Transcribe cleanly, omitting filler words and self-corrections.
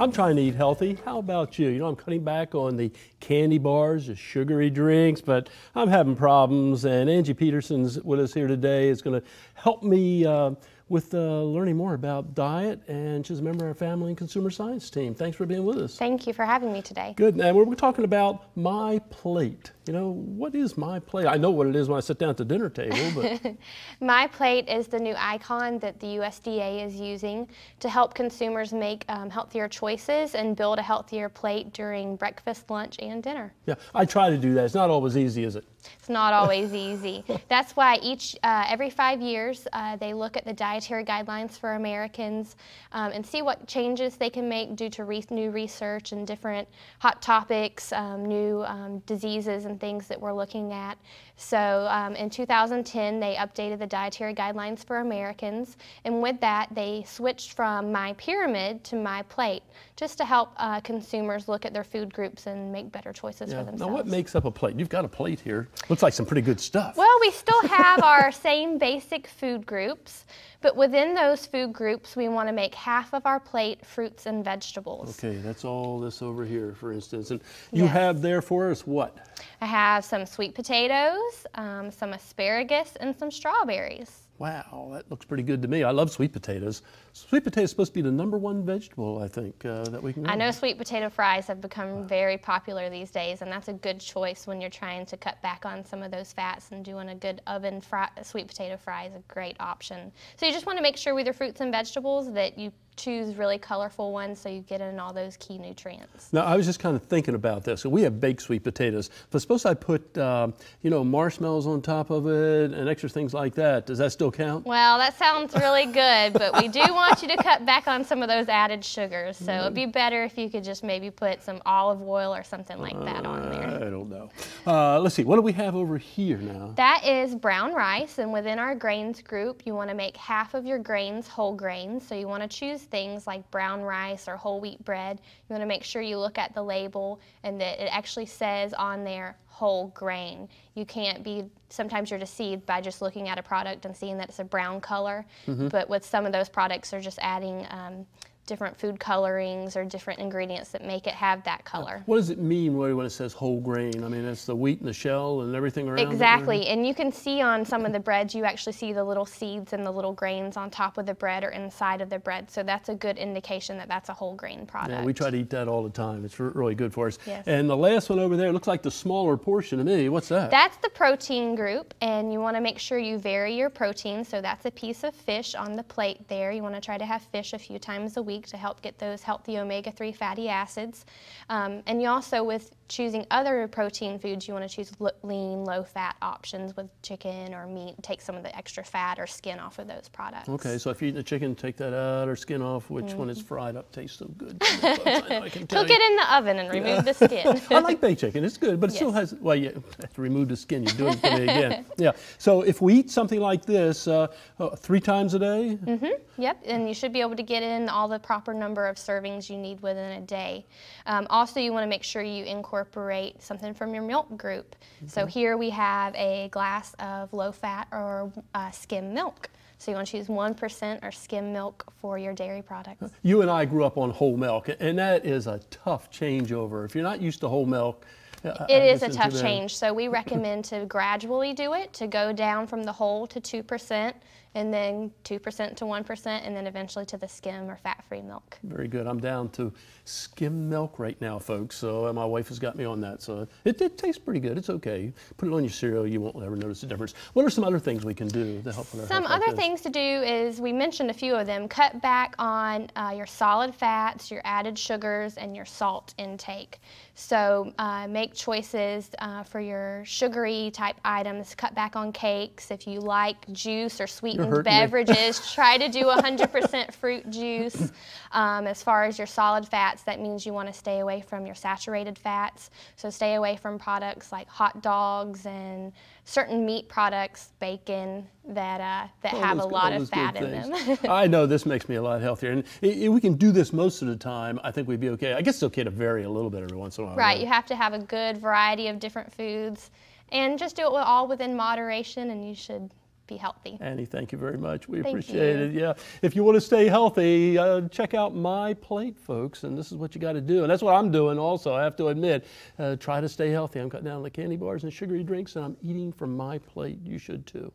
I'm trying to eat healthy. How about you? You know, I'm cutting back on the candy bars, the sugary drinks, but I'm having problems. And Angie Peterson's with us here today. Is going to help me with learning more about diet, and she's a member of our family and consumer science team. Thanks for being with us. Thank you for having me today. Good. And we're talking about My Plate. You know, what is My Plate? I know what it is when I sit down at the dinner table, but My Plate is the new icon that the USDA is using to help consumers make healthier choices and build a healthier plate during breakfast, lunch, and dinner. yeah, I try to do that. It's not always easy, is it? It's not always easy. That's why every 5 years they look at the dietary guidelines for Americans and see what changes they can make due to new research and different hot topics, new diseases and things that we're looking at. So in 2010 they updated the dietary guidelines for Americans, and with that they switched from My Pyramid to My Plate, just to help consumers look at their food groups and make better choices for themselves. Now what makes up a plate? You've got a plate here. Looks like some pretty good stuff. Well, we still have our same basic food groups, but within those food groups, we want to make half of our plate fruits and vegetables. Okay, that's all this over here, for instance. And you have there for us what? I have some sweet potatoes, some asparagus, and some strawberries. Wow, that looks pretty good to me. I love sweet potatoes. Sweet potatoes supposed to be the #1 vegetable, I think, that we can grow. I know sweet potato fries have become very popular these days, and that's a good choice when you're trying to cut back on some of those fats, and doing a good oven sweet potato fry is a great option. So you just want to make sure with your fruits and vegetables that you choose really colorful ones so you get in all those key nutrients. Now, I was just kind of thinking about this. We have baked sweet potatoes, but suppose I put, you know, marshmallows on top of it and extra things like that. Does that still count? Well, that sounds really good, but we do want you to cut back on some of those added sugars. So it'd be better if you could just maybe put some olive oil or something like that on there. I don't know. Let's see, what do we have over here now? That is brown rice, and within our grains group, you want to make half of your grains whole grains. So you want to choose things like brown rice or whole wheat bread. You want to make sure you look at the label and that it actually says on there whole grain. You can't be, sometimes you're deceived by just looking at a product and seeing that it's a brown color, but with some of those products they're just adding different food colorings or different ingredients that make it have that color. What does it mean when it says whole grain? I mean, it's the wheat and the shell and everything around Exactly, and you can see on some of the breads, you actually see the little seeds and the little grains on top of the bread or inside of the bread. So that's a good indication that that's a whole grain product. Yeah, we try to eat that all the time. It's really good for us. Yes. And the last one over there looks like the smaller portion to me. What's that? That's the protein group, and you want to make sure you vary your protein. So that's a piece of fish on the plate there. You want to try to have fish a few times a week to help get those healthy omega-3 fatty acids. And you also, with choosing other protein foods, you want to choose lean, low-fat options with chicken or meat. Take some of the extra fat or skin off of those products. Okay, so if you eat the chicken, take that out or skin off. Which one is fried up tastes so good? I can tell Cook you. it in the oven and remove the skin. I like baked chicken. It's good, but it still has, well, you have to remove the skin. You're doing it to me again. Yeah. So if we eat something like this 3 times a day? Yep, and you should be able to get in all the proper number of servings you need within a day. Also, you want to make sure you incorporate something from your milk group. So here we have a glass of low-fat or skim milk. So you want to choose 1% or skim milk for your dairy products. You and I grew up on whole milk, and that is a tough changeover. If you're not used to whole milk, it is a tough change. So we recommend to gradually do it, to go down from the whole to 2%, and then 2% to 1%, and then eventually to the skim or fat-free milk. Very good. I'm down to skim milk right now, folks. So my wife has got me on that. So it tastes pretty good. It's okay. Put it on your cereal. You won't ever notice the difference. What are some other things we can do to help with our Some health other things to do is, we mentioned a few of them. Cut back on your solid fats, your added sugars, and your salt intake. So make choices for your sugary type items. Cut back on cakes. If you like juice or sweetened beverages, try to do 100% fruit juice. As far as your solid fats, that means you want to stay away from your saturated fats. So stay away from products like hot dogs and certain meat products, bacon, that have a lot of fat in them. I know this makes me a lot healthier. And if we can do this most of the time, I think we'd be okay. I guess it's okay to vary a little bit every once in a while. Right, you have to have a good variety of different foods, and just do it all within moderation, and you should be healthy. Annie, thank you very much. We Thank appreciate you. it. Yeah. If you want to stay healthy, check out My Plate, folks. And this is what you got to do. And that's what I'm doing also, I have to admit. Try to stay healthy. I'm cutting down on the candy bars and sugary drinks, and I'm eating from My Plate. You should too.